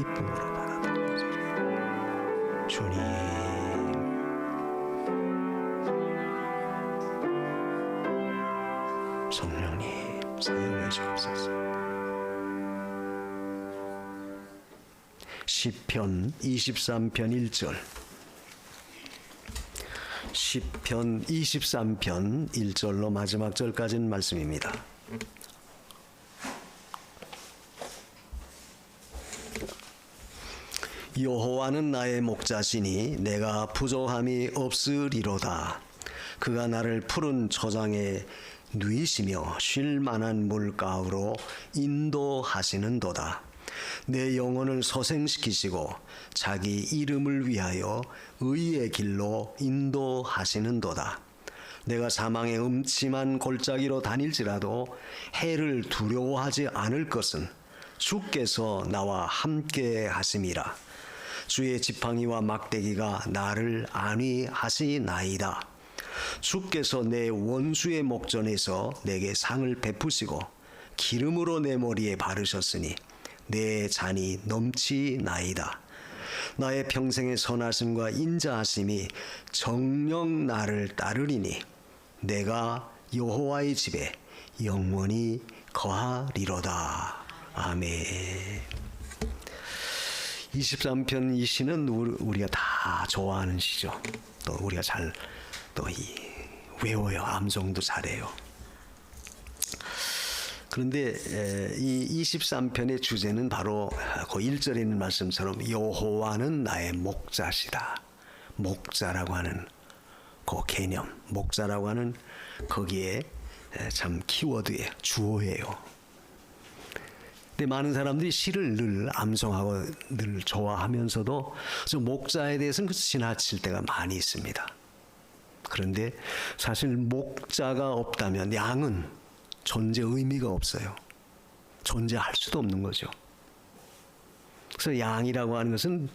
기쁨으로 받아들여요. 주님, 성령님 사용해 주옵소서. 시편 23편 1절. 시편 23편 1절로 마지막 절까지는 말씀입니다. 여호와는 나의 목자시니 내가 부족함이 없으리로다. 그가 나를 푸른 초장에 누이시며 쉴 만한 물가으로 인도하시는도다. 내 영혼을 소생시키시고 자기 이름을 위하여 의의 길로 인도하시는도다. 내가 사망의 음침한 골짜기로 다닐지라도 해를 두려워하지 않을 것은 주께서 나와 함께 하심이라. 주의 지팡이와 막대기가 나를 안위하시나이다. 주께서 내 원수의 목전에서 내게 상을 베푸시고 기름으로 내 머리에 바르셨으니 내 잔이 넘치나이다. 나의 평생의 선하심과 인자하심이 정녕 나를 따르리니 내가 여호와의 집에 영원히 거하리로다. 아멘. 23편 이 시는 우리가 다 좋아하는 시죠. 또 우리가 잘 또 외워요. 암송도 잘해요. 그런데 이 23편의 주제는 바로 그 1절에 있는 말씀처럼 여호와는 나의 목자시다. 목자라고 하는 그 개념, 목자라고 하는 거기에 참 키워드예요. 주어예요. 근데 많은 사람들이 시를 늘 암송하고 늘 좋아하면서도 저 목자에 대해서는 지나칠 때가 많이 있습니다. 그런데 사실 목자가 없다면 양은 존재 의미가 없어요. 존재할 수도 없는 거죠. 그래서 양이라고 하는 것은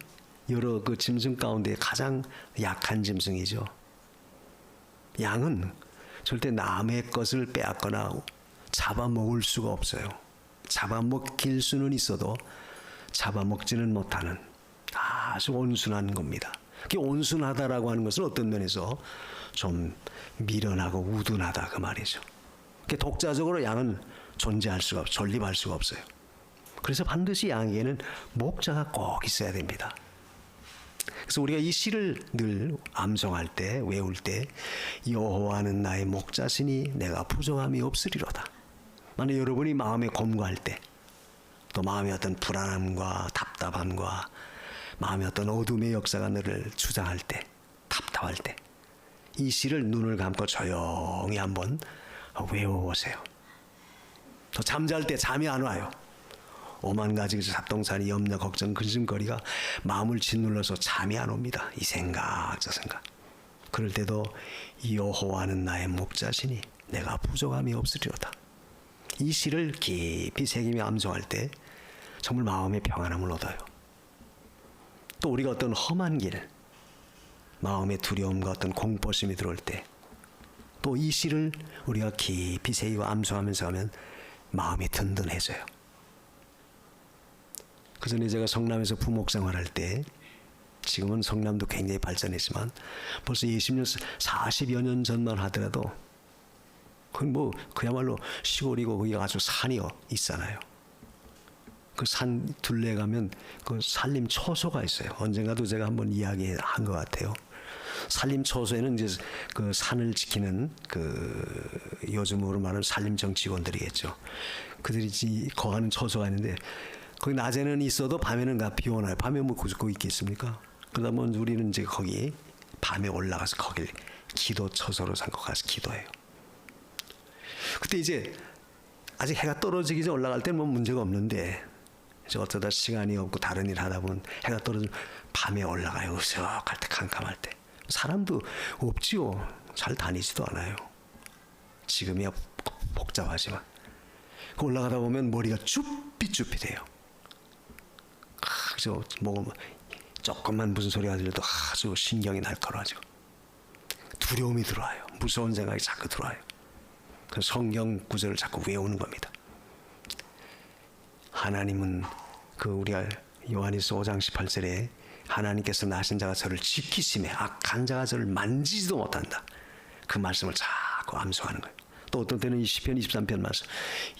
여러 그 짐승 가운데 가장 약한 짐승이죠. 양은 절대 남의 것을 빼앗거나 잡아먹을 수가 없어요. 잡아먹힐 수는 있어도 잡아먹지는 못하는 아주 온순한 겁니다. 온순하다라고 하는 것은 어떤 면에서 좀 미련하고 우둔하다 그 말이죠. 독자적으로 양은 존재할 수가 없어요. 존립할 수가 없어요. 그래서 반드시 양에게는 목자가 꼭 있어야 됩니다. 그래서 우리가 이 시를 늘 암송할 때, 외울 때 여호와는 나의 목자시니 내가 부족함이 없으리로다. 만약 여러분이 마음에 공고할 때, 또 마음의 어떤 불안함과 답답함과 마음의 어떤 어둠의 역사가 너를 주장할 때, 답답할 때 이 시를 눈을 감고 조용히 한번 외워보세요. 또 잠잘 때 잠이 안 와요. 오만 가지 잡동사니 염려 걱정 근심거리가 마음을 짓눌러서 잠이 안 옵니다. 이 생각 저 생각. 그럴 때도 여호와는 나의 목자시니 내가 부족함이 없으리로다. 이 시를 깊이 새기며 암송할 때 정말 마음의 평안함을 얻어요. 또 우리가 어떤 험한 길, 마음의 두려움과 어떤 공포심이 들어올 때 또 이 시를 우리가 깊이 새기고 암송하면서 하면 마음이 든든해져요. 그 전에 제가 성남에서 부목 생활할 때, 지금은 성남도 굉장히 발전했지만 벌써 20년, 40여 년 전만 하더라도 그건 뭐 그야말로 시골이고 거기가 아주 산이 있잖아요. 그 산 둘레 가면 그 산림 초소가 있어요. 언젠가도 제가 한번 이야기한 것 같아요. 산림 초소에는 이제 그 산을 지키는 그 요즘으로 말하는 산림 정치원들이겠죠. 그들이 거하는 초소가 있는데 거기 낮에는 있어도 밤에는 비 오나요? 밤에 뭐 거기 있겠습니까? 그러다 보면 우리는 이제 거기 밤에 올라가서 거길 기도 처소로 삼고 가서 기도해요. 그때 이제 아직 해가 떨어지기 전에 올라갈 때는 뭐 문제가 없는데 이제 어쩌다 시간이 없고 다른 일 하다 보면 해가 떨어지면 밤에 올라가요. 으슥할 때 캄캄할 때 사람도 없지요. 잘 다니지도 않아요. 지금이야 복잡하지만 그 올라가다 보면 머리가 쭈삣쭈삣해요. 그래서 뭐 조금만 무슨 소리가 들려도 아주 신경이 날카로워지고 두려움이 들어와요. 무서운 생각이 자꾸 들어와요. 그 성경 구절을 자꾸 외우는 겁니다. 하나님은 그 우리가 요한일서 5장 18절에 하나님께서 나신 자가 저를 지키심에 악한 자가 저를 만지지도 못한다. 그 말씀을 자꾸 암송하는 거예요. 또 어떤 때는 이 시편 23편 말씀,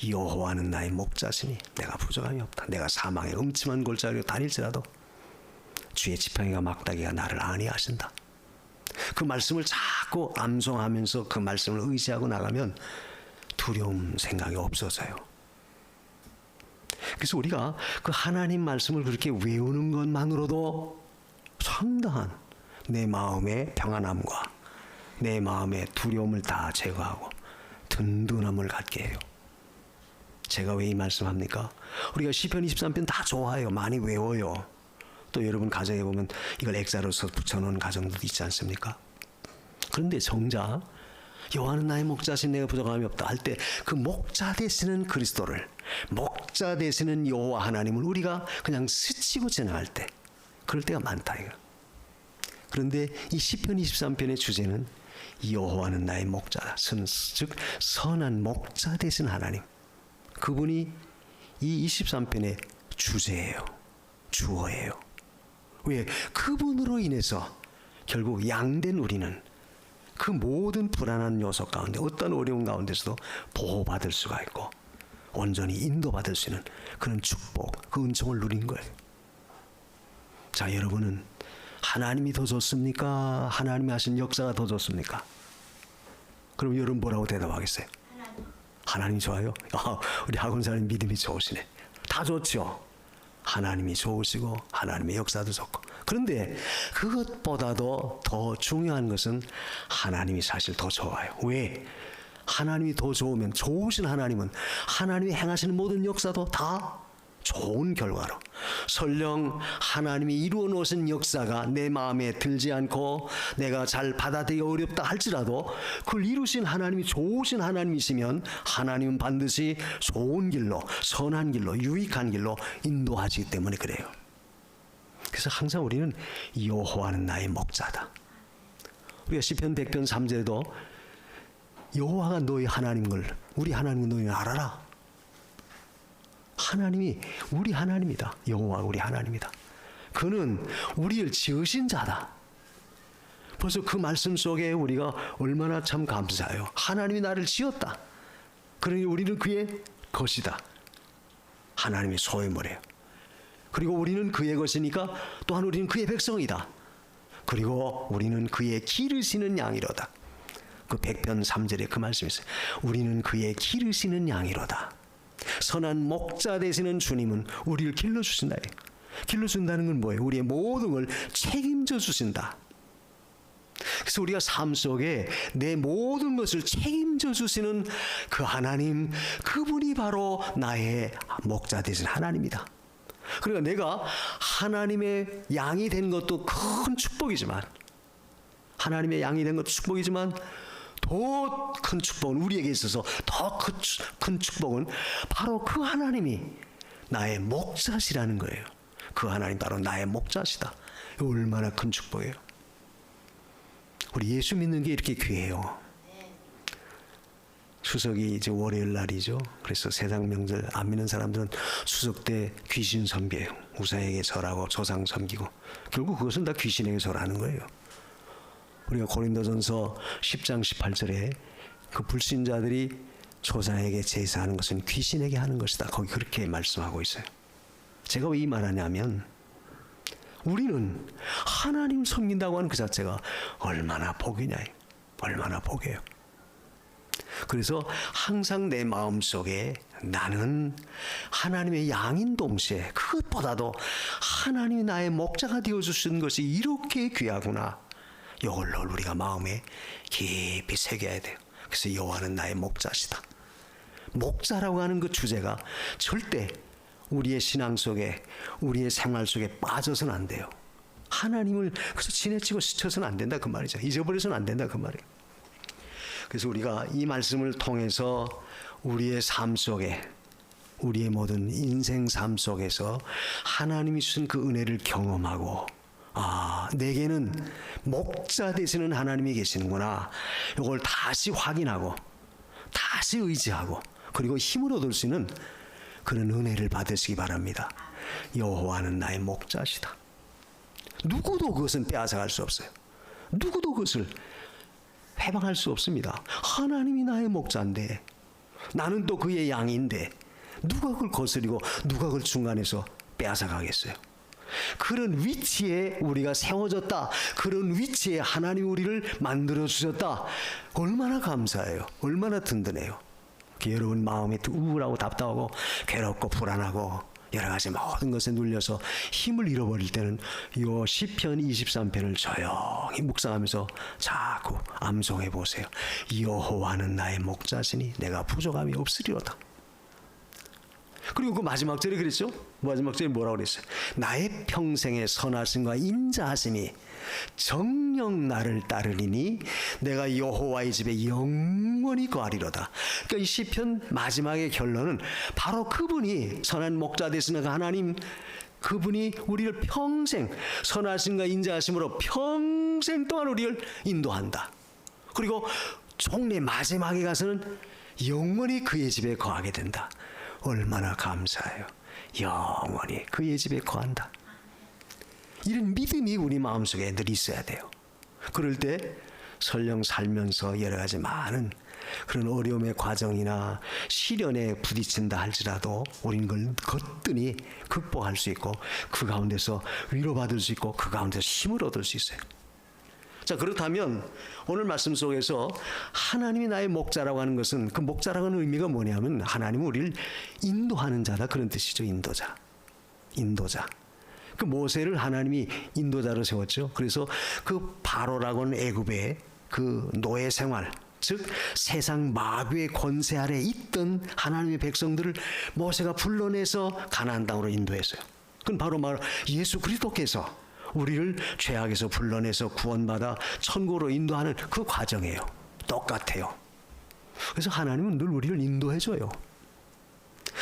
여호와는 나의 목자시니 내가 부족함이 없다. 내가 사망의 음침한 골짜기로 다닐지라도 주의 지팡이가 막다기가 나를 안위하신다. 그 말씀을 자꾸 암송하면서 그 말씀을 의지하고 나가면 두려움 생각이 없어져요. 그래서 우리가 그 하나님 말씀을 그렇게 외우는 것만으로도 상당한 내 마음의 평안함과 내 마음의 두려움을 다 제거하고 든든함을 갖게 해요. 제가 왜 이 말씀합니까? 우리가 시편 23편 다 좋아해요. 많이 외워요. 또 여러분 가정에 보면 이걸 액자로서 붙여놓은 가정도 있지 않습니까? 그런데 정작 여호와는 나의 목자신 내가 부족함이 없다 할 때 그 목자 되시는 그리스도를, 목자 되시는 여호와 하나님을 우리가 그냥 스치고 지나갈 때, 그럴 때가 많다 이거. 그런데 이 시편 23편의 주제는 여호와는 나의 목자다. 즉 선한 목자 되신 하나님, 그분이 이 23편의 주제예요. 주어예요. 왜? 그분으로 인해서 결국 양된 우리는 그 모든 불안한 요소 가운데, 어떤 어려움 가운데서도 보호받을 수가 있고 온전히 인도받을 수 있는 그런 축복, 그 은총을 누린 거예요. 자, 여러분은 하나님이 더 좋습니까? 하나님이 하신 역사가 더 좋습니까? 그럼 여러분 뭐라고 대답하겠어요? 하나님 좋아요? 우리 학원사님 믿음이 좋으시네. 다 좋죠. 하나님이 좋으시고 하나님의 역사도 좋고. 그런데 그것보다도 더 중요한 것은 하나님이 사실 더 좋아요. 왜? 하나님이 더 좋으면, 좋으신 하나님은 하나님이 행하시는 모든 역사도 다 좋은 결과로, 설령 하나님이 이루어 놓으신 역사가 내 마음에 들지 않고 내가 잘 받아들이기 어렵다 할지라도 그걸 이루신 하나님이 좋으신 하나님이시면 하나님은 반드시 좋은 길로, 선한 길로, 유익한 길로 인도하시기 때문에 그래요. 그래서 항상 우리는 여호와는 나의 목자다. 우리가 시편 100편 3절에도 여호와가 너희 하나님인 걸, 우리 하나님은 너희는 알아라. 하나님이 우리 하나님이다. 여호와가 우리 하나님이다. 그는 우리를 지으신 자다. 벌써 그 말씀 속에 우리가 얼마나 참 감사해요. 하나님이 나를 지었다. 그러니 우리는 그의 것이다. 하나님의 소유물이에요. 그리고 우리는 그의 것이니까 또한 우리는 그의 백성이다. 그리고 우리는 그의 기르시는 양이로다. 그 100편 3절에 그 말씀이 있어요. 우리는 그의 기르시는 양이로다. 선한 목자 되시는 주님은 우리를 길러주신다. 길러준다는 건 뭐예요? 우리의 모든 걸 책임져 주신다. 그래서 우리가 삶 속에 내 모든 것을 책임져 주시는 그 하나님, 그분이 바로 나의 목자 되신 하나님이다. 그러니까 내가 하나님의 양이 된 것도 큰 축복이지만, 하나님의 양이 된 것도 축복이지만 더 큰 축복은, 우리에게 있어서 더 큰 축복은 바로 그 하나님이 나의 목자시라는 거예요. 그 하나님 바로 나의 목자시다. 얼마나 큰 축복이에요. 우리 예수 믿는 게 이렇게 귀해요. 추석이 이제 월요일 날이죠. 그래서 세상 명절 안 믿는 사람들은 추석 때 귀신 섬겨요. 우상에게 절하고 조상 섬기고, 결국 그것은 다 귀신에게 절하는 거예요. 우리가 고린도전서 10장 18절에 그 불신자들이 조상에게 제사하는 것은 귀신에게 하는 것이다. 거기 그렇게 말씀하고 있어요. 제가 왜 이 말하냐면, 우리는 하나님을 섬긴다고 하는 그 자체가 얼마나 복이냐, 얼마나 복이에요. 그래서 항상 내 마음속에 나는 하나님의 양인 동시에 그것보다도 하나님이 나의 목자가 되어주신 것이 이렇게 귀하구나, 이걸로 우리가 마음에 깊이 새겨야 돼요. 그래서 여호와는 나의 목자시다. 목자라고 하는 그 주제가 절대 우리의 신앙 속에, 우리의 생활 속에 빠져서는 안 돼요. 하나님을 그래서 지나치고 스쳐서는 안 된다 그 말이죠. 잊어버려서는 안 된다 그 말이에요. 그래서 우리가 이 말씀을 통해서 우리의 삶 속에, 우리의 모든 인생 삶 속에서 하나님이 주신 그 은혜를 경험하고, 내게는 목자 되시는 하나님이 계시는구나, 이걸 다시 확인하고 다시 의지하고 그리고 힘을 얻을 수 있는 그런 은혜를 받으시기 바랍니다. 여호와는 나의 목자시다. 누구도 그것은 빼앗아갈 수 없어요. 누구도 그것을 해방할 수 없습니다. 하나님이 나의 목자인데, 나는 또 그의 양인데, 누가 그걸 거스리고 누가 그걸 중간에서 빼앗아가겠어요? 그런 위치에 우리가 세워졌다. 그런 위치에 하나님이 우리를 만들어주셨다. 얼마나 감사해요. 얼마나 든든해요. 여러분 마음이 우울하고 답답하고 괴롭고 불안하고 여러 가지 모든 것에 눌려서 힘을 잃어버릴 때는 요 시편 23편을 조용히 묵상하면서 자꾸 암송해 보세요. 여호와는 나의 목자시니 내가 부족함이 없으리로다. 그리고 그 마지막 절에 그랬죠? 마지막 절에 뭐라고 그랬어요? 나의 평생의 선하심과 인자하심이 정녕 나를 따르리니 내가 여호와의 집에 영원히 거하리로다. 그러니까 이 시편 마지막의 결론은 바로 그분이 선한 목자 되시는 하나님, 그분이 우리를 평생 선하심과 인자하심으로 평생 동안 우리를 인도한다. 그리고 종래 마지막에 가서는 영원히 그의 집에 거하게 된다. 얼마나 감사해요. 영원히 그의 집에 거한다. 이런 믿음이 우리 마음속에 늘 있어야 돼요. 그럴 때 설령 살면서 여러 가지 많은 그런 어려움의 과정이나 시련에 부딪힌다 할지라도 우리는 그걸 거뜬히 극복할 수 있고 그 가운데서 위로받을 수 있고 그 가운데서 힘을 얻을 수 있어요. 자, 그렇다면 오늘 말씀 속에서 하나님이 나의 목자라고 하는 것은 그 목자라고 하는 의미가 뭐냐면 하나님은 우리를 인도하는 자다, 그런 뜻이죠. 인도자. 그 모세를 하나님이 인도자로 세웠죠. 그래서 그 바로라고 하는 애굽의 그 노예 생활, 즉 세상 마귀의 권세 아래 있던 하나님의 백성들을 모세가 불러내서 가나안 땅으로 인도했어요. 그건 바로 예수 그리스도께서 우리를 죄악에서 불러내서 구원받아 천국으로 인도하는 그 과정이에요. 똑같아요. 그래서 하나님은 늘 우리를 인도해줘요.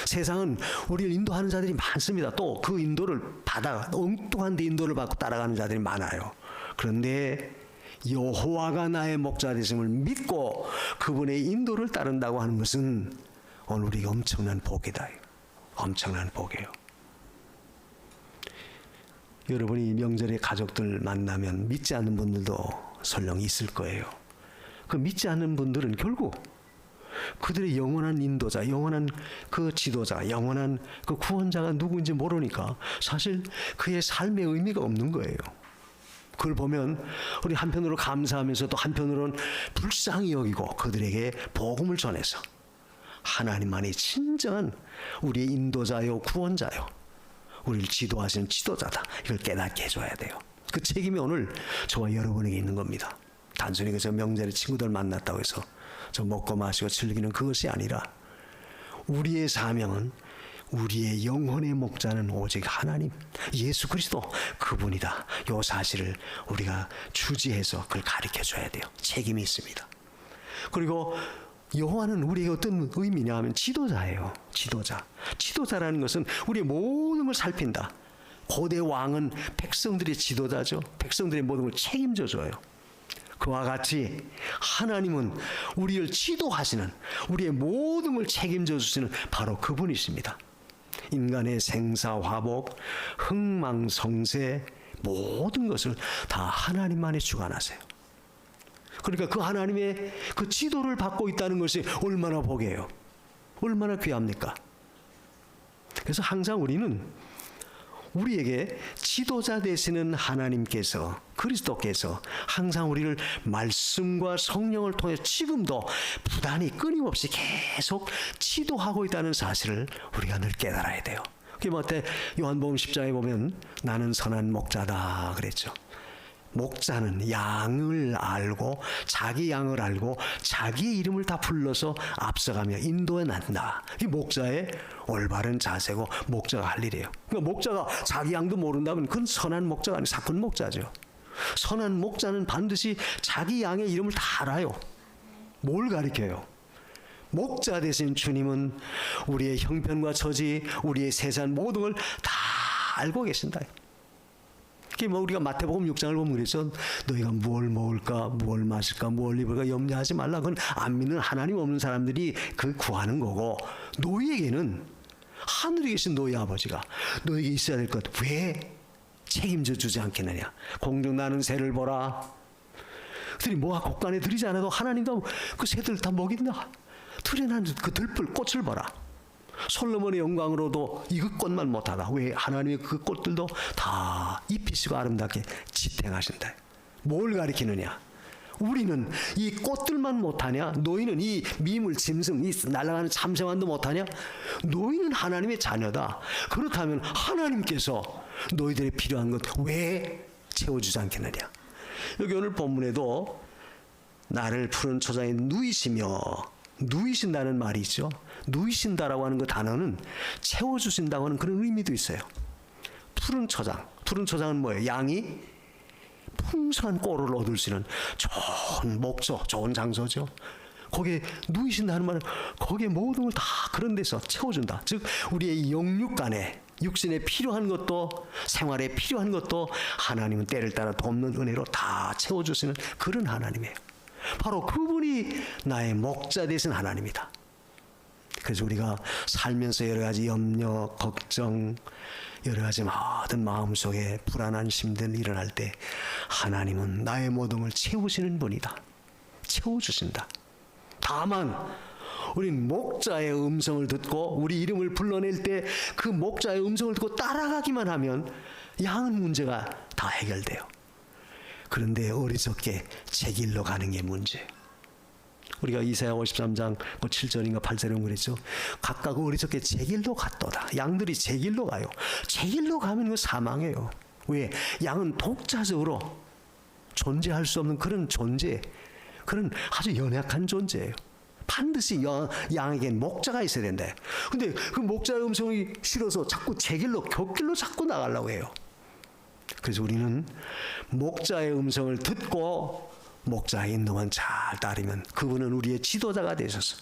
세상은 우리를 인도하는 자들이 많습니다. 또 그 인도를 받아 엉뚱한 데 인도를 받고 따라가는 자들이 많아요. 그런데 여호와가 나의 목자 되심을 믿고 그분의 인도를 따른다고 하는 것은 오늘 우리가 엄청난 복이다. 엄청난 복이에요. 여러분이 명절에 가족들 만나면 믿지 않는 분들도 설령 있을 거예요. 그 믿지 않는 분들은 결국 그들의 영원한 인도자, 영원한 그 지도자, 영원한 그 구원자가 누구인지 모르니까 사실 그의 삶의 의미가 없는 거예요. 그걸 보면 우리 한편으로 감사하면서 또 한편으로는 불쌍히 여기고 그들에게 복음을 전해서 하나님만이 진정한 우리의 인도자요 구원자요, 우리를 지도하시는 지도자다, 이걸 깨닫게 해줘야 돼요. 그 책임이 오늘 저와 여러분에게 있는 겁니다. 단순히 그저 명절에 친구들 만났다고 해서 저 먹고 마시고 즐기는 그것이 아니라 우리의 사명은, 우리의 영혼의 목자는 오직 하나님, 예수 그리스도 그분이다. 이 사실을 우리가 주지해서 그걸 가르쳐줘야 돼요. 책임이 있습니다. 그리고 여호와는 우리에게 어떤 의미냐 하면 지도자예요. 지도자라는 것은 우리의 모든 걸 살핀다. 고대 왕은 백성들의 지도자죠. 백성들의 모든 걸 책임져줘요. 그와 같이 하나님은 우리를 지도하시는, 우리의 모든 걸 책임져 주시는 바로 그분이십니다. 인간의 생사화복, 흥망성쇠 모든 것을 다 하나님만이 주관하세요. 그러니까 그 하나님의 그 지도를 받고 있다는 것이 얼마나 복이에요. 얼마나 귀합니까? 그래서 항상 우리는 우리에게 지도자 되시는 하나님께서, 그리스도께서 항상 우리를 말씀과 성령을 통해 지금도 부단히 끊임없이 계속 지도하고 있다는 사실을 우리가 늘 깨달아야 돼요. 그게 뭐 어때? 요한복음 10장에 보면 나는 선한 목자다 그랬죠. 목자는 양을 알고 자기 양을 알고 자기의 이름을 다 불러서 앞서가며 인도해 난다. 이 목자의 올바른 자세고 목자가 할 일이에요. 그러니까 목자가 자기 양도 모른다면 그건 선한 목자가 아니고 사꾼 목자죠. 선한 목자는 반드시 자기 양의 이름을 다 알아요. 뭘 가리켜요? 목자 되신 주님은 우리의 형편과 처지, 우리의 세상 모든 걸 다 알고 계신다. 그게 뭐 우리가 마태복음 6장을 보면 그래서 너희가 무엇을 먹을까, 무엇을 마실까, 무엇을 입을까 염려하지 말라. 그건 안 믿는 하나님 없는 사람들이 그 구하는 거고, 너희에게는 하늘에 계신 너희 아버지가 너에게 있어야 될 것 왜 책임져 주지 않겠느냐. 공중 나는 새를 보라. 그들이 모아 곡간에 들이지 않아도 하나님도 그 새들 다 먹인다. 들에 난 그 들풀 꽃을 봐라. 솔로몬의 영광으로도 이것 꽃만 못하다. 왜 하나님의 그 꽃들도 다 잎이시고 아름답게 지탱하신다. 뭘 가리키느냐. 우리는 이 꽃들만 못하냐? 너희는 이 미물 짐승 이 날아가는 참새만도 못하냐? 너희는 하나님의 자녀다. 그렇다면 하나님께서 너희들의 필요한 것 왜 채워주지 않겠느냐. 여기 오늘 본문에도 나를 푸른 초장에 누이시며, 누이신다는 말이 있죠. 누이신다라고 하는 그 단어는 채워주신다고 하는 그런 의미도 있어요. 푸른 초장, 푸른 초장은 뭐예요? 양이 풍성한 꼴을 얻을 수 있는 좋은 목조, 좋은 장소죠. 거기에 누이신다는 말은 거기에 모든 걸 다 그런 데서 채워준다. 즉 우리의 영육간에 육신에 필요한 것도 생활에 필요한 것도 하나님은 때를 따라 돕는 은혜로 다 채워주시는 그런 하나님이에요. 바로 그분이 나의 목자 되신 하나님이다. 그래서 우리가 살면서 여러 가지 염려, 걱정, 여러 가지 모든 마음속에 불안한 심들이 일어날 때 하나님은 나의 모든 걸 채우시는 분이다. 채워주신다. 다만 우린 목자의 음성을 듣고 우리 이름을 불러낼 때 그 목자의 음성을 듣고 따라가기만 하면 양은 문제가 다 해결돼요. 그런데 어리석게 제 길로 가는 게 문제예요. 우리가 이사야 53장 7절인가 8절에 그랬죠. 각각 어리석게 제 길로 갔도다. 양들이 제 길로 가요. 제 길로 가면 그 사망해요. 왜? 양은 독자적으로 존재할 수 없는 그런 존재, 그런 아주 연약한 존재예요. 반드시 양에겐 목자가 있어야 된다. 근데 그 목자의 음성이 싫어서 자꾸 제 길로, 곁길로 자꾸 나가려고 해요. 그래서 우리는 목자의 음성을 듣고 목자의 인도만 잘 따르면 그분은 우리의 지도자가 되셔서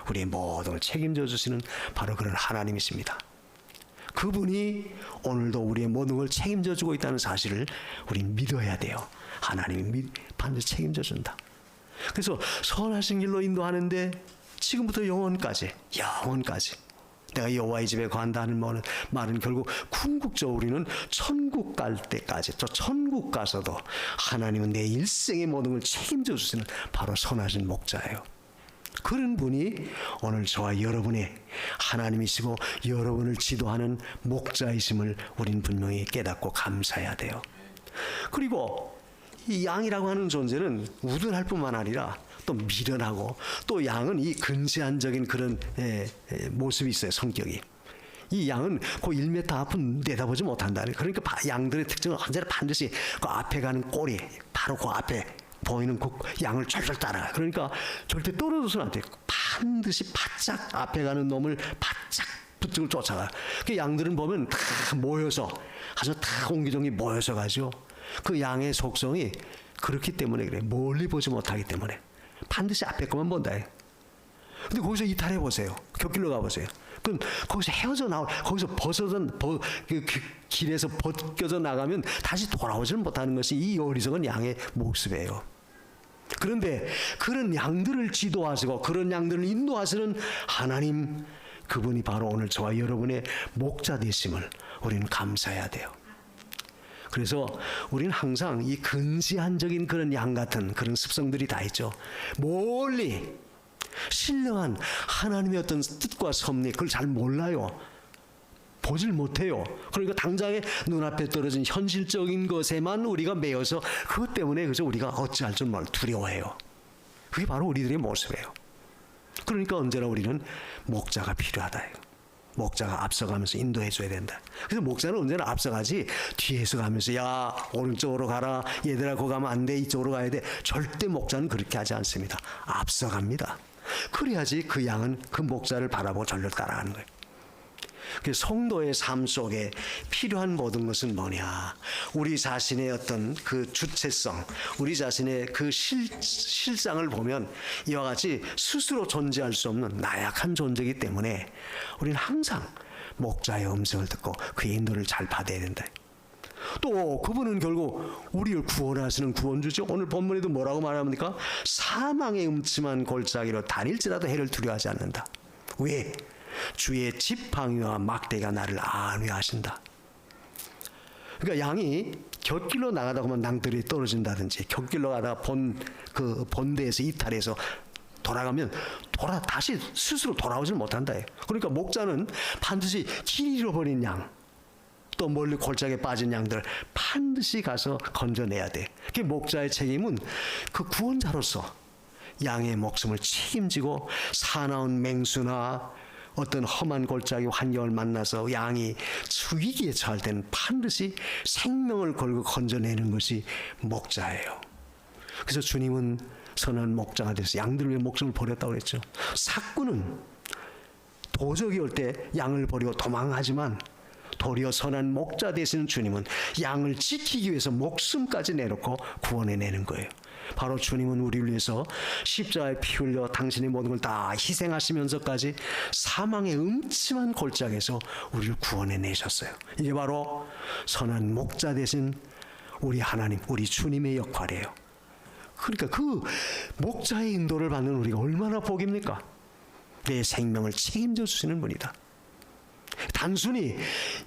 우리의 모든 걸 책임져 주시는 바로 그런 하나님이십니다. 그분이 오늘도 우리의 모든 걸 책임져 주고 있다는 사실을 우리는 믿어야 돼요. 하나님이 반드시 책임져 준다. 그래서 선하신 길로 인도하는데 지금부터 영원까지 내가 여호와의 집에 간다는 말은 결국 궁극적으로 우리는 천국 갈 때까지, 또 천국 가서도 하나님은 내 일생의 모든 걸 책임져 주시는 바로 선하신 목자예요. 그런 분이 오늘 저와 여러분의 하나님이시고 여러분을 지도하는 목자이심을 우린 분명히 깨닫고 감사해야 돼요. 그리고 이 양이라고 하는 존재는 우둔할 뿐만 아니라 또 미련하고, 또 양은 이 근시안적인 그런 모습이 있어요. 성격이. 이 양은 그 1m 앞은 내다보지 못한다는. 그러니까 양들의 특징은 언제나 반드시 그 앞에 가는 꼬리, 바로 그 앞에 보이는 그 양을 절절 따라가요. 그러니까 절대 떨어져서는 안 돼요. 반드시 바짝 앞에 가는 놈을 바짝 붙들고 쫓아가요. 그 양들은 보면 다 모여서, 아주 다 옹기종기 모여서 가죠. 그 양의 속성이 그렇기 때문에 그래. 멀리 보지 못하기 때문에 반드시 앞에 것만 본다. 근데 거기서 이탈해 보세요. 곁길로 가보세요. 그럼 거기서 헤어져 거기서 그 길에서 벗겨져 나가면 다시 돌아오지는 못하는 것이 이 어리석은 양의 모습이에요. 그런데 그런 양들을 지도하시고 그런 양들을 인도하시는 하나님, 그분이 바로 오늘 저와 여러분의 목자 되심을 우리는 감사해야 돼요. 그래서 우리는 항상 이 근시안적인 그런 양 같은 그런 습성들이 다 있죠. 멀리 신령한 하나님의 어떤 뜻과 섭리, 그걸 잘 몰라요. 보질 못해요. 그러니까 당장에 눈앞에 떨어진 현실적인 것에만 우리가 매여서 그것 때문에 그저 우리가 어찌할 줄 몰라 두려워해요. 그게 바로 우리들의 모습이에요. 그러니까 언제나 우리는 목자가 필요하다. 목자가 앞서가면서 인도해 줘야 된다. 그래서 목자는 언제나 앞서가지 뒤에서 가면서 야 오른쪽으로 가라, 얘들아 거기 가면 안 돼, 이쪽으로 가야 돼. 절대 목자는 그렇게 하지 않습니다. 앞서갑니다. 그래야지 그 양은 그 목자를 바라보고 절로 따라가는 거예요. 성도의 삶 속에 필요한 모든 것은 뭐냐? 우리 자신의 어떤 그 주체성, 우리 자신의 그 실상을 보면 이와 같이 스스로 존재할 수 없는 나약한 존재이기 때문에 우리는 항상 목자의 음성을 듣고 그의 인도를 잘 받아야 된다. 또 그분은 결국 우리를 구원하시는 구원주죠. 오늘 본문에도 뭐라고 말합니까? 사망의 음침한 골짜기로 다닐지라도 해를 두려워하지 않는다. 왜? 주의 지팡이와 막대가 나를 안위하신다. 그러니까 양이 곁길로 나가다 보면 낭떠러지 떨어진다든지, 곁길로 가다가 본대에서 이탈해서 돌아가면 다시 스스로 돌아오질 못한다. 그러니까 목자는 반드시 길 잃어버린 양, 또 멀리 골짜기에 빠진 양들을 반드시 가서 건져내야 돼. 그 목자의 책임은 그 구원자로서 양의 목숨을 책임지고, 사나운 맹수나 어떤 험한 골짜기 환경을 만나서 양이 위기에 처할 때는 반드시 생명을 걸고 건져내는 것이 목자예요. 그래서 주님은 선한 목자가 돼서 양들을 위해 목숨을 버렸다고 그랬죠. 삭구는 도적이 올 때 양을 버리고 도망하지만, 도리어 선한 목자 되시는 주님은 양을 지키기 위해서 목숨까지 내놓고 구원해내는 거예요. 바로 주님은 우리를 위해서 십자가에 피 흘려 당신의 모든 걸 다 희생하시면서까지 사망의 음침한 골짜기에서 우리를 구원해내셨어요. 이게 바로 선한 목자 되신 우리 하나님, 우리 주님의 역할이에요. 그러니까 그 목자의 인도를 받는 우리가 얼마나 복입니까? 내 생명을 책임져 주시는 분이다. 단순히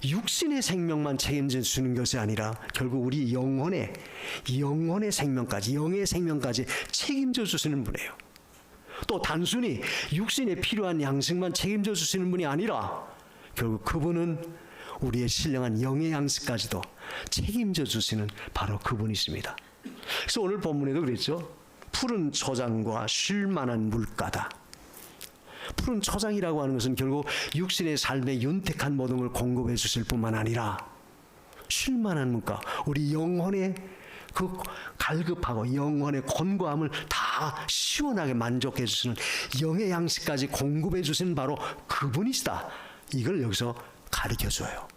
육신의 생명만 책임져 주는 것이 아니라 결국 우리 영혼의 생명까지, 영의 생명까지 책임져 주시는 분이에요. 또 단순히 육신에 필요한 양식만 책임져 주시는 분이 아니라 결국 그분은 우리의 신령한 영의 양식까지도 책임져 주시는 바로 그분이십니다. 그래서 오늘 본문에도 그랬죠. 푸른 초장과 쉴 만한 물가다. 푸른 초장이라고 하는 것은 결국 육신의 삶에 윤택한 모든 걸 공급해 주실 뿐만 아니라 쉴 만한 물가, 우리 영혼의 그 갈급하고 영혼의 곤고함을 다 시원하게 만족해 주시는 영의 양식까지 공급해 주시는 바로 그분이시다. 이걸 여기서 가르쳐 줘요.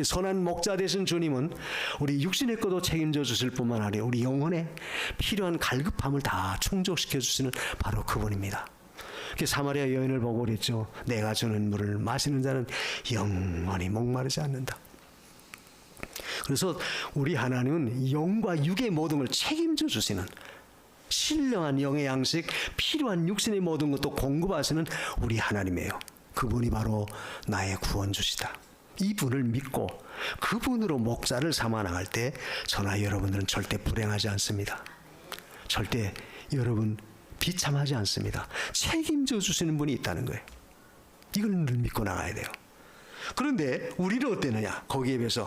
선한 목자 되신 주님은 우리 육신의 것도 책임져 주실 뿐만 아니라 우리 영혼에 필요한 갈급함을 다 충족시켜 주시는 바로 그분입니다. 사마리아 여인을 보고 그랬죠. 내가 주는 물을 마시는 자는 영원히 목마르지 않는다. 그래서 우리 하나님은 영과 육의 모든 걸 책임져 주시는, 신령한 영의 양식, 필요한 육신의 모든 것도 공급하시는 우리 하나님이에요. 그분이 바로 나의 구원주시다. 이분을 믿고 그분으로 목자를 삼아 나갈 때 저나 여러분들은 절대 불행하지 않습니다. 절대 여러분 비참하지 않습니다. 책임져 주시는 분이 있다는 거예요. 이걸 늘 믿고 나가야 돼요. 그런데 우리는 어땠느냐? 거기에 비해서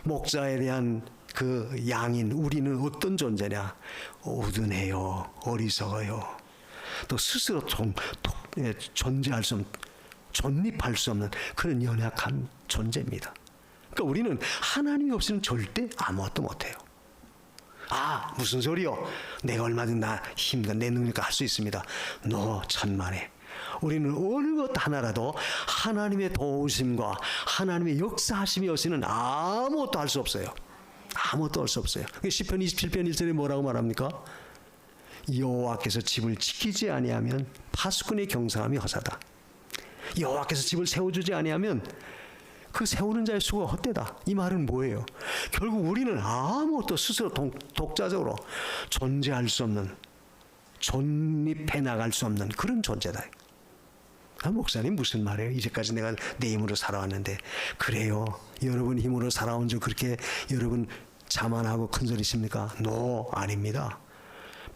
목자에 대한 그 양인 우리는 어떤 존재냐? 우둔해요, 어리석어요, 또 스스로 존재할 수 없는, 존립할 수 없는 그런 연약한 존재입니다. 그러니까 우리는 하나님이 없이는 절대 아무것도 못해요. 아, 무슨 소리요? 내가 얼마든 나 힘과 내 능력과 할 수 있습니다. 천만에. 우리는 어느 것 하나라도 하나님의 도우심과 하나님의 역사하심이 없이는 아무것도 할 수 없어요. 아무것도 할 수 없어요. 시편 27편 1절에 뭐라고 말합니까? 여호와께서 집을 지키지 아니하면 파수꾼의 경사함이 허사다. 여호와께서 집을 세워주지 아니하면 그 세우는 자의 수고가 헛되다. 이 말은 뭐예요? 결국 우리는 아무것도 스스로 독자적으로 존재할 수 없는, 존립해 나갈 수 없는 그런 존재다. 목사님 무슨 말이에요? 이제까지 내가 내 힘으로 살아왔는데. 그래요. 여러분 힘으로 살아온 줄 그렇게 여러분 자만하고 큰소리십니까? 아닙니다.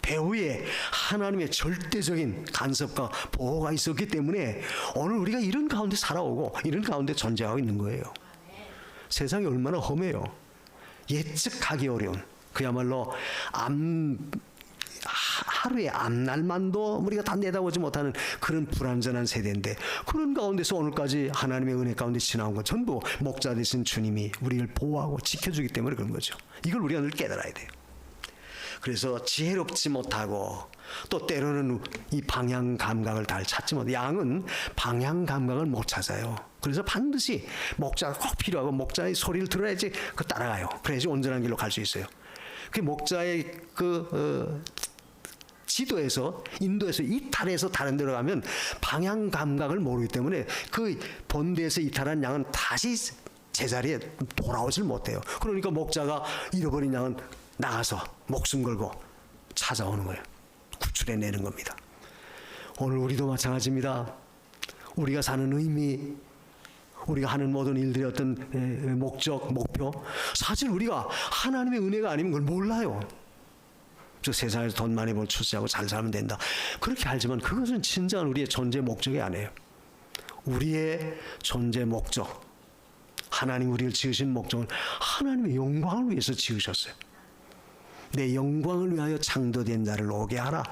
배후에 하나님의 절대적인 간섭과 보호가 있었기 때문에 오늘 우리가 이런 가운데 살아오고 이런 가운데 존재하고 있는 거예요. 세상이 얼마나 험해요. 예측하기 어려운, 그야말로 하루의 앞날만도 우리가 다 내다보지 못하는 그런 불완전한 세대인데, 그런 가운데서 오늘까지 하나님의 은혜 가운데 지나온 건 전부 목자 되신 주님이 우리를 보호하고 지켜주기 때문에 그런 거죠. 이걸 우리가 늘 깨달아야 돼요. 그래서 지혜롭지 못하고 또 때로는 이 방향 감각을 잘 찾지 못해. 양은 방향 감각을 못 찾아요. 그래서 반드시 목자가 꼭 필요하고 목자의 소리를 들어야지 따라가요. 그래야지 온전한 길로 갈 수 있어요. 그 목자의 지도에서 인도에서 이탈해서 다른 데로 가면 방향 감각을 모르기 때문에 그 본대에서 이탈한 양은 다시 제자리에 돌아오질 못해요. 그러니까 목자가 잃어버린 양은 나가서 목숨 걸고 찾아오는 거예요. 구출해내는 겁니다. 오늘 우리도 마찬가지입니다. 우리가 사는 의미, 우리가 하는 모든 일들의 어떤 목적, 목표, 사실 우리가 하나님의 은혜가 아니면 그걸 몰라요. 저 세상에서 돈 많이 벌고 출세하고 잘 살면 된다, 그렇게 알지만 그것은 진정한 우리의 존재 목적이 아니에요. 우리의 존재 목적, 하나님 우리를 지으신 목적은 하나님의 영광을 위해서 지으셨어요. 내 영광을 위하여 창조된 자를 오게 하라.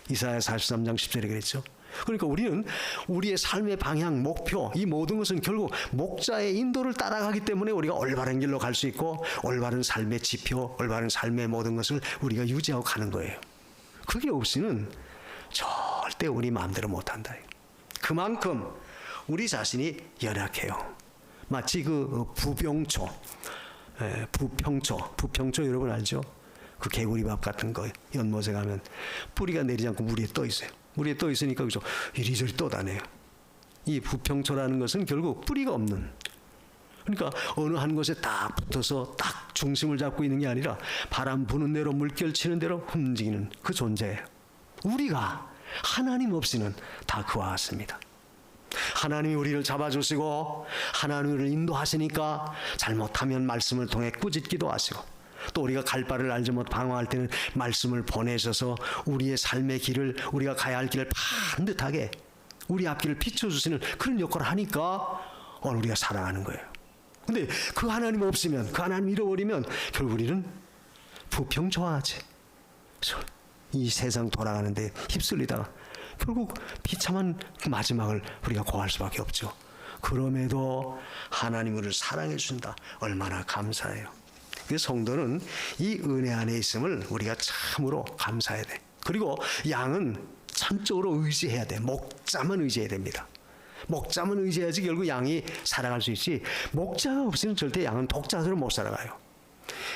이사야 43장 10절에 그랬죠. 그러니까 우리는 우리의 삶의 방향, 목표, 이 모든 것은 결국 목자의 인도를 따라가기 때문에 우리가 올바른 길로 갈 수 있고 올바른 삶의 지표, 올바른 삶의 모든 것을 우리가 유지하고 가는 거예요. 그게 없이는 절대 우리 마음대로 못한다. 그만큼 우리 자신이 연약해요. 마치 그 부평초 여러분 알죠? 그 개구리밥 같은 거 연못에 가면 뿌리가 내리지 않고 물 위에 떠 있어요. 물 위에 떠 있으니까 그죠? 이리저리 떠다녀요. 이 부평초라는 것은 결국 뿌리가 없는, 그러니까 어느 한 곳에 딱 붙어서 딱 중심을 잡고 있는 게 아니라 바람 부는 대로 물결 치는 대로 움직이는 그 존재예요. 우리가 하나님 없이는 다 그와 같습니다. 하나님이 우리를 잡아주시고 하나님이 우리를 인도하시니까 잘못하면 말씀을 통해 꾸짖기도 하시고, 또 우리가 갈 바를 알지 못 방황할 때는 말씀을 보내셔서 우리의 삶의 길을, 우리가 가야 할 길을 반듯하게 우리 앞길을 비춰주시는 그런 역할을 하니까 오늘 우리가 살아가는 거예요. 근데 그 하나님 없으면, 그 하나님 잃어버리면 결국 우리는 부평초하지, 이 세상 돌아가는데 휩쓸리다가 결국 비참한 마지막을 우리가 고할 수밖에 없죠. 그럼에도 하나님 우리를 사랑해 주신다, 얼마나 감사해요. 그래서 성도는 이 은혜 안에 있음을 우리가 참으로 감사해야 돼. 그리고 양은 전적으로 의지해야 돼. 목자만 의지해야 됩니다. 목자만 의지해야지 결국 양이 살아갈 수 있지, 목자가 없으면 절대 양은 독자적으로 못 살아가요.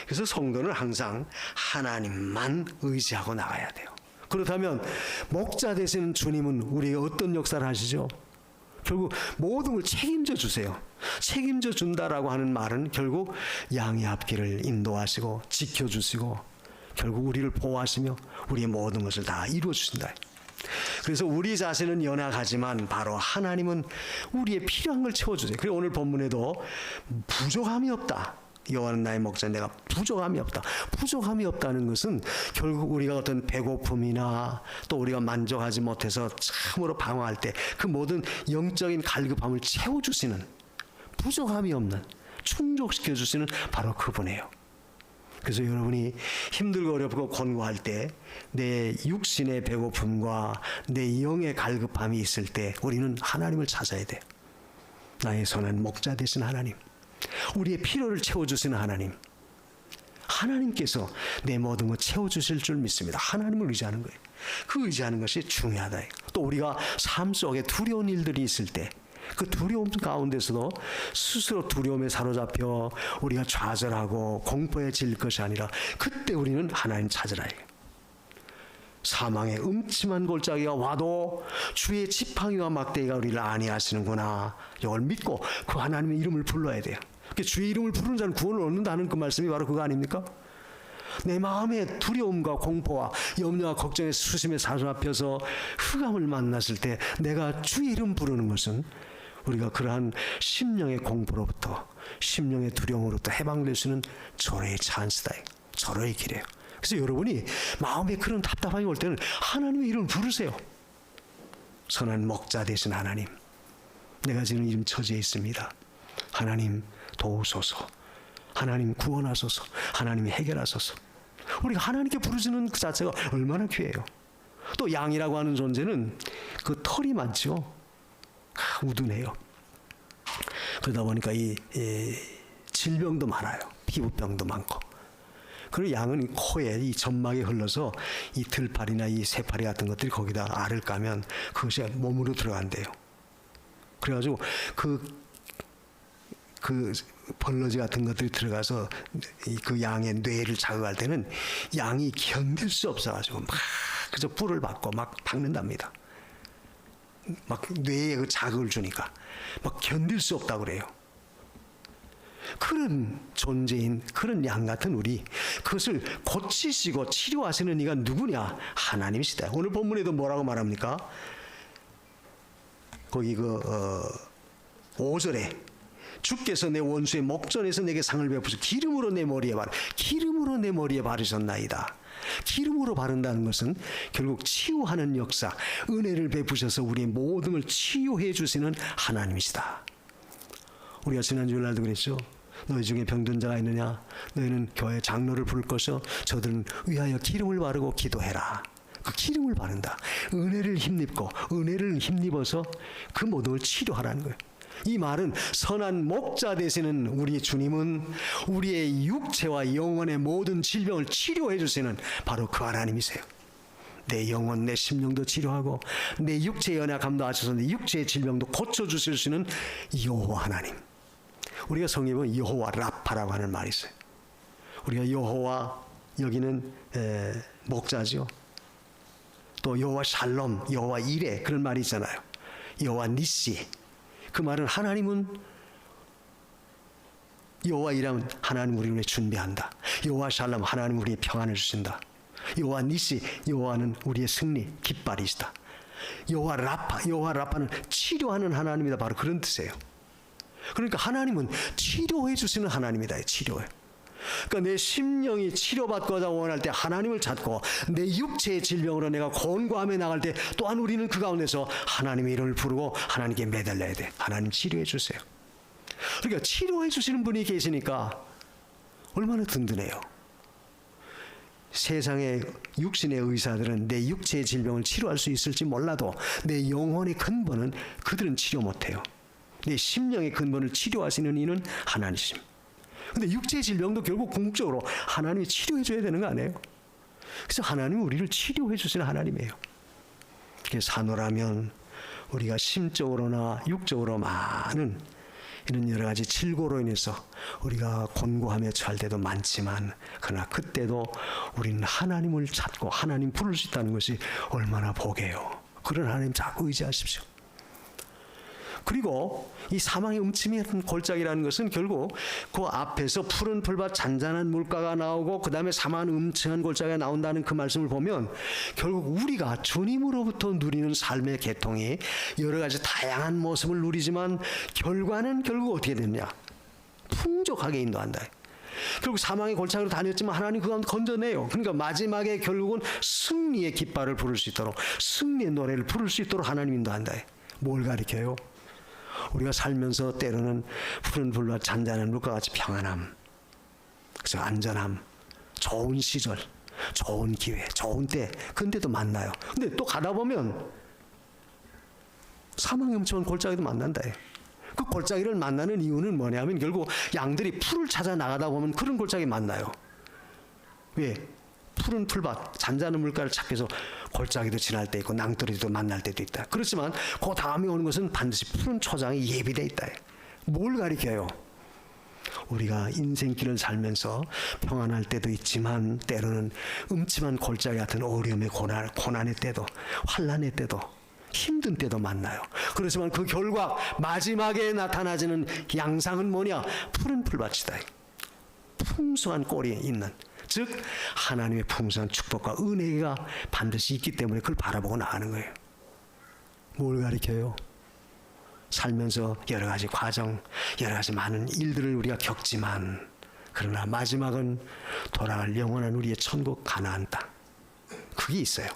그래서 성도는 항상 하나님만 의지하고 나가야 돼요. 그렇다면 목자 되시는 주님은 우리에게 어떤 역사를 하시죠? 결국 모든 걸 책임져 주세요. 책임져 준다라고 하는 말은 결국 양의 앞길을 인도하시고 지켜주시고 결국 우리를 보호하시며 우리의 모든 것을 다 이루어 주신다. 그래서 우리 자신은 연약하지만 바로 하나님은 우리의 필요한 걸 채워주세요. 그리고 오늘 본문에도 부족함이 없다, 여호와는 나의 목자, 내가 부족함이 없다. 부족함이 없다는 것은 결국 우리가 어떤 배고픔이나 또 우리가 만족하지 못해서 참으로 방황할 때 그 모든 영적인 갈급함을 채워주시는, 부족함이 없는, 충족시켜 주시는 바로 그분이에요. 그래서 여러분이 힘들고 어렵고 권고할 때 내 육신의 배고픔과 내 영의 갈급함이 있을 때 우리는 하나님을 찾아야 돼요. 나의 선한 목자 되신 하나님, 우리의 필요를 채워주시는 하나님, 하나님께서 내 모든 것 채워주실 줄 믿습니다. 하나님을 의지하는 거예요. 그 의지하는 것이 중요하다. 또 우리가 삶 속에 두려운 일들이 있을 때 그 두려움 가운데서도 스스로 두려움에 사로잡혀 우리가 좌절하고 공포에 질 것이 아니라 그때 우리는 하나님 찾으라. 사망의 음침한 골짜기가 와도 주의 지팡이와 막대기가 우리를 안위하시는구나, 이걸 믿고 그 하나님의 이름을 불러야 돼요. 주의 이름을 부르는 자는 구원을 얻는다는 그 말씀이 바로 그거 아닙니까? 내 마음의 두려움과 공포와 염려와 걱정의 수심에 사로잡혀서 흑암을 만났을 때 내가 주의 이름 부르는 것은 우리가 그러한 심령의 공포로부터, 심령의 두려움으로부터 해방될 수 있는 절호의 찬스다, 절호의 길이에요. 그래서 여러분이 마음에 그런 답답함이 올 때는 하나님의 이름을 부르세요. 선한 목자 되신 하나님, 내가 지금 이런 처지에 있습니다. 하나님 도우소서, 하나님 구원하소서, 하나님 해결하소서. 우리가 하나님께 부르짖는 그 자체가 얼마나 귀해요. 또 양이라고 하는 존재는 그 털이 많죠. 우둔해요. 그러다 보니까 이 질병도 많아요. 피부병도 많고. 그리고 양은 코에, 이 점막에 흘러서 이 들파리나 이 새파리 같은 것들이 거기다 알을 까면 그것이 몸으로 들어간대요. 그래가지고 그 벌러지 같은 것들이 들어가서 그 양의 뇌를 자극할 때는 양이 견딜 수 없어가지고 막 그저 뿔을 받고 막 박는답니다. 막 뇌에 그 자극을 주니까 막 견딜 수 없다고 그래요. 그런 존재인 그런 양 같은 우리, 그것을 고치시고 치료하시는 이가 누구냐? 하나님이시다. 오늘 본문에도 뭐라고 말합니까? 거기 5절에 주께서 내 원수의 목전에서 내게 상을 베푸시 기름으로 내 머리에 바르셨나이다. 기름으로 바른다는 것은 결국 치유하는 역사, 은혜를 베푸셔서 우리의 모든 걸 치유해 주시는 하나님이시다. 우리가 지난 주일날도 그랬죠. 너희 중에 병든 자가 있느냐? 너희는 교회 장로를 부를 것이요 저들은 위하여 기름을 바르고 기도해라. 그 기름을 바른다. 은혜를 힘입어서 그 모든 걸 치료하라는 거예요. 이 말은 선한 목자 되시는 우리 주님은 우리의 육체와 영혼의 모든 질병을 치료해 주시는 바로 그 하나님이세요. 내 영혼, 내 심령도 치료하고 내 육체의 연약함도 아셔서 내 육체의 질병도 고쳐주실 수 있는 여호와 하나님. 우리가 성경에 보면 여호와 라파라고 하는 말이 있어요. 우리가 여호와 여기는 목자죠. 또 여호와 샬롬, 여호와 이레 그런 말이 있잖아요. 여호와 니시. 그 말은 하나님은 여호와 이라면 하나님 우리를 위해 준비한다. 여호와 샬롬 하나님 우리의 평안을 주신다. 여호와 니시 여호와는 우리의 승리 깃발이시다. 여호와 라파는 치료하는 하나님이다. 바로 그런 뜻이에요. 그러니까 하나님은 치료해 주시는 하나님이다. 치료해. 그러니까 내 심령이 치료받고자 원할 때 하나님을 찾고 내 육체의 질병으로 내가 권고함에 나갈 때 또한 우리는 그 가운데서 하나님의 이름을 부르고 하나님께 매달려야 돼. 하나님 치료해 주세요. 그러니까 치료해 주시는 분이 계시니까 얼마나 든든해요. 세상의 육신의 의사들은 내 육체의 질병을 치료할 수 있을지 몰라도 내 영혼의 근본은 그들은 치료 못해요. 내 심령의 근본을 치료하시는 이는 하나님이심. 근데 육체의 질병도 결국 궁극적으로 하나님이 치료해 줘야 되는 거 아니에요? 그래서 하나님은 우리를 치료해 주시는 하나님이에요. 산후라면 우리가 심적으로나 육적으로 많은 이런 여러 가지 질고로 인해서 우리가 곤고하며 처할 때도 많지만 그러나 그때도 우리는 하나님을 찾고 하나님 부를 수 있다는 것이 얼마나 복이에요. 그런 하나님 자꾸 의지하십시오. 그리고 이 사망의 음침한 골짜기라는 것은 결국 그 앞에서 푸른 풀밭 잔잔한 물가가 나오고 그 다음에 사망의 음침한 골짜기가 나온다는 그 말씀을 보면 결국 우리가 주님으로부터 누리는 삶의 계통이 여러 가지 다양한 모습을 누리지만 결과는 결국 어떻게 되느냐? 풍족하게 인도한다. 결국 사망의 골짜기로 다녔지만 하나님 그 가운데 건져내요. 그러니까 마지막에 결국은 승리의 깃발을 부를 수 있도록 승리의 노래를 부를 수 있도록 하나님 인도한다. 뭘 가리켜요? 우리가 살면서 때로는 푸른 풀밭 잔잔한 물과 같이 평안함, 그래서 안전함, 좋은 시절, 좋은 기회, 좋은 때, 근데도 만나요. 근데 또 가다 보면 사망의 음침한 골짜기도 만난다. 그 골짜기를 만나는 이유는 뭐냐면 결국 양들이 풀을 찾아 나가다 보면 그런 골짜기 만나요. 왜? 푸른 풀밭, 잔잔한 물가를 찾기 위해서 골짜기도 지날 때 있고 낭떠러지도 만날 때도 있다. 그렇지만 그 다음에 오는 것은 반드시 푸른 초장이 예비되어 있다. 뭘 가리켜요? 우리가 인생길을 살면서 평안할 때도 있지만 때로는 음침한 골짜기 같은 어려움의 고난의 때도 환난의 때도 힘든 때도 만나요. 그렇지만 그 결과 마지막에 나타나지는 양상은 뭐냐? 푸른 풀밭이다. 풍성한 꼴이 있는, 즉 하나님의 풍성한 축복과 은혜가 반드시 있기 때문에 그걸 바라보고 나가는 거예요. 뭘 가리켜요? 살면서 여러 가지 과정, 여러 가지 많은 일들을 우리가 겪지만 그러나 마지막은 돌아갈 영원한 우리의 천국 가나안 땅, 그게 있어요.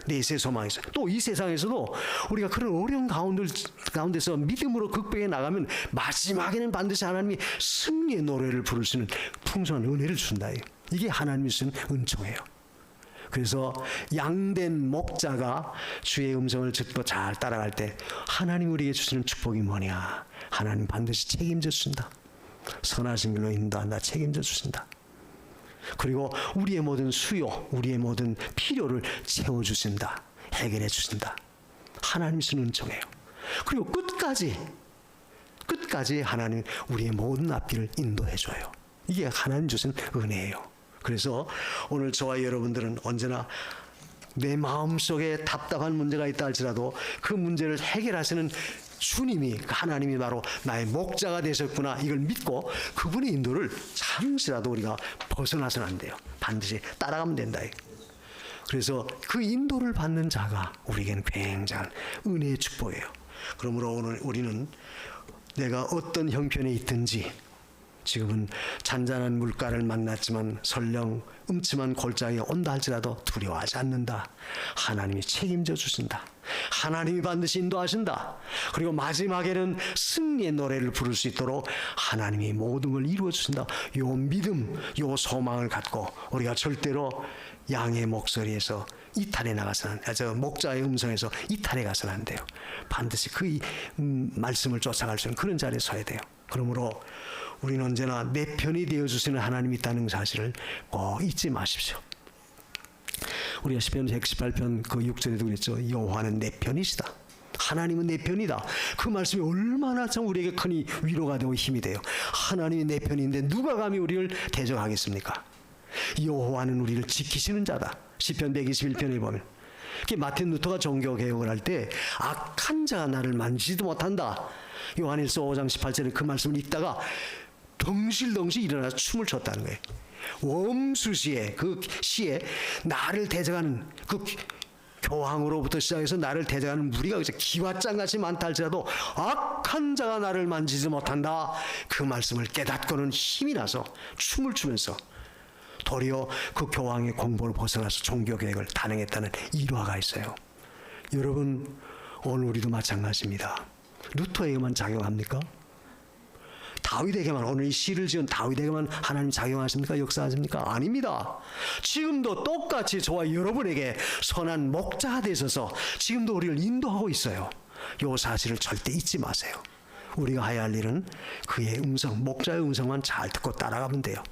내세 소망이 있어요. 또 이 세상에서도 우리가 그런 어려운 가운데서 믿음으로 극복해 나가면 마지막에는 반드시 하나님이 승리의 노래를 부를 수 있는 풍성한 은혜를 준다. 이게 하나님이 주신 은총이에요. 그래서 양된 목자가 주의 음성을 듣고 잘 따라갈 때 하나님 우리에게 주시는 축복이 뭐냐? 하나님 반드시 책임져 주신다. 선하신 길로 인도한다. 책임져 주신다. 그리고 우리의 모든 수요, 우리의 모든 필요를 채워주신다. 해결해 주신다. 하나님이 주신 은총이에요. 그리고 끝까지 하나님 우리의 모든 앞길을 인도해줘요. 이게 하나님 주신 은혜예요. 그래서 오늘 저와 여러분들은 언제나 내 마음속에 답답한 문제가 있다 할지라도 그 문제를 해결하시는 주님이, 하나님이 바로 나의 목자가 되셨구나, 이걸 믿고 그분의 인도를 잠시라도 우리가 벗어나서는 안 돼요. 반드시 따라가면 된다. 그래서 그 인도를 받는 자가 우리에게는 굉장한 은혜의 축복이에요. 그러므로 오늘 우리는 내가 어떤 형편에 있든지, 지금은 잔잔한 물가를 만났지만 설령 음침한 골짜기에 온다 할지라도 두려워하지 않는다. 하나님이 책임져 주신다. 하나님이 반드시 인도하신다. 그리고 마지막에는 승리의 노래를 부를 수 있도록 하나님이 모든 걸 이루어 주신다. 요 믿음, 요 소망을 갖고 우리가 절대로 양의 목소리에서 이탈해 나가서는, 목자의 음성에서 이탈해 가서는 안 돼요. 반드시 그 말씀을 쫓아갈 수 있는 그런 자리에 서야 돼요. 그러므로 우리는 언제나 내 편이 되어주시는 하나님이 있다는 사실을 꼭 잊지 마십시오. 우리가 시편 118편 그 6절에도 그랬죠. 여호와는 내 편이시다. 하나님은 내 편이다. 그 말씀이 얼마나 참 우리에게 큰 위로가 되고 힘이 돼요. 하나님이 내 편인데 누가 감히 우리를 대적하겠습니까? 여호와는 우리를 지키시는 자다. 시편 121편에 보면 마틴 루터가 종교개혁을 할 때 악한 자가 나를 만지지도 못한다. 요한일서 5장 18절에 그 말씀을 읽다가 덩실덩실 일어나서 춤을 췄다는 거예요. 웜수시에 그 시에 나를 대적하는 그 교황으로부터 시작해서 나를 대적하는 무리가 기와장같이 많다 할지라도 악한 자가 나를 만지지 못한다. 그 말씀을 깨닫고는 힘이 나서 춤을 추면서 도리어 그 교황의 공보를 벗어나서 종교개혁을 단행했다는 일화가 있어요. 여러분, 오늘 우리도 마찬가지입니다. 루터에게만 작용합니까? 다윗에게만, 오늘 이 시를 지은 다윗에게만 하나님 작용하십니까? 역사하십니까? 아닙니다. 지금도 똑같이 저와 여러분에게 선한 목자가 되셔서 지금도 우리를 인도하고 있어요. 이 사실을 절대 잊지 마세요. 우리가 해야 할 일은 그의 음성, 목자의 음성만 잘 듣고 따라가면 돼요.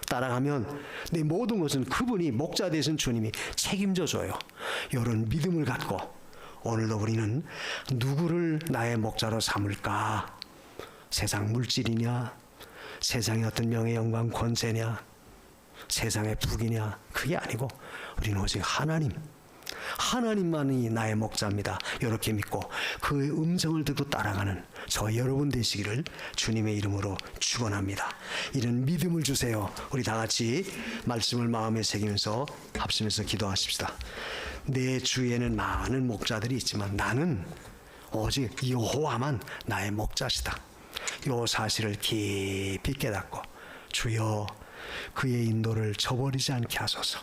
따라가면 내 모든 것은 그분이, 목자 되신 주님이 책임져 줘요. 이런 믿음을 갖고 오늘도 우리는 누구를 나의 목자로 삼을까? 세상 물질이냐, 세상의 어떤 명예, 영광, 권세냐, 세상의 부귀냐, 그게 아니고 우리는 오직 하나님만이 나의 목자입니다. 이렇게 믿고 그의 음성을 듣고 따라가는 저 여러분 되시기를 주님의 이름으로 축원합니다. 이런 믿음을 주세요. 우리 다 같이 말씀을 마음에 새기면서 합심해서 기도하십시다. 내 주위에는 많은 목자들이 있지만 나는 오직 여호와만 나의 목자시다. 이 사실을 깊이 깨닫고 주여 그의 인도를 저버리지 않게 하소서.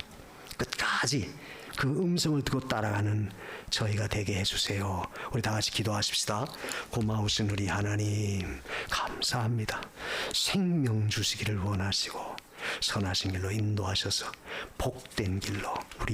끝까지 그 음성을 듣고 따라가는 저희가 되게 해주세요. 우리 다 같이 기도하십시다. 고마우신 우리 하나님 감사합니다. 생명 주시기를 원하시고 선하신 길로 인도하셔서 복된 길로 우리